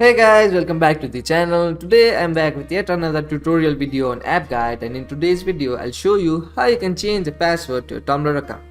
Hey guys, welcome back to the channel. Today I'm back with yet another tutorial video on app guide, and in today's video I'll show you how you can change the password to your Tumblr account.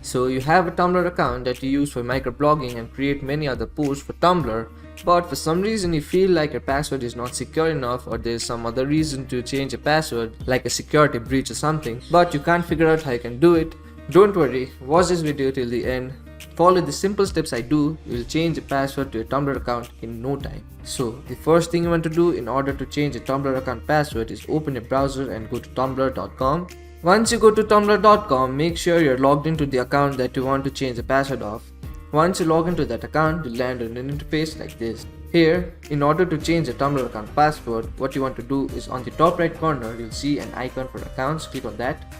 So you have a Tumblr account that you use for microblogging and create many other posts for Tumblr, but for some reason you feel like your password is not secure enough, or there's some other reason to change a password like a security breach or something, but you can't figure out how you can do it. Don't worry, watch this video till the end. Follow the simple steps I do, you will change the password to your Tumblr account in no time. So, the first thing you want to do in order to change a Tumblr account password is open a browser and go to tumblr.com. Once you go to tumblr.com, make sure you're logged into the account that you want to change the password of. Once you log into that account, you'll land on an interface like this. Here, in order to change the Tumblr account password, what you want to do is on the top right corner, you'll see an icon for accounts. Click on that.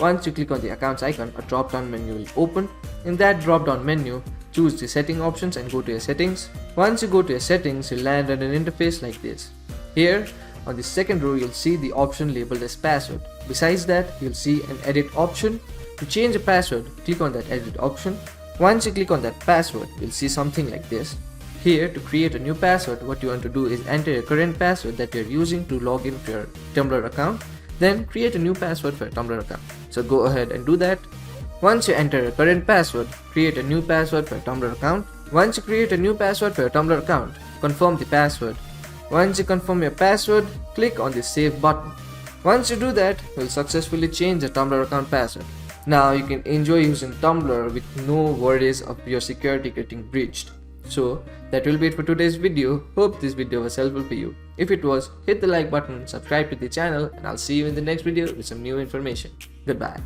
Once you click on the accounts icon, a drop down menu will open. In that drop down menu, choose the setting options and go to your settings. Once you go to your settings, you'll land on an interface like this. Here, on the second row, you'll see the option labeled as password. Besides that, you'll see an edit option. To change a password, click on that edit option. Once you click on that password, you'll see something like this. Here, to create a new password, what you want to do is enter your current password that you're using to log in to your Tumblr account. Then create a new password for your Tumblr account. So go ahead and do that. Once you enter your current password, create a new password for your Tumblr account. Once you create a new password for your Tumblr account, confirm the password. Once you confirm your password, click on the save button. Once you do that, you'll successfully change the Tumblr account password. Now you can enjoy using Tumblr with no worries of your security getting breached. So that will be it for today's video. Hope this video was helpful for you. If it was, hit the like button, subscribe to the channel, and I'll see you in the next video with some new information. Goodbye.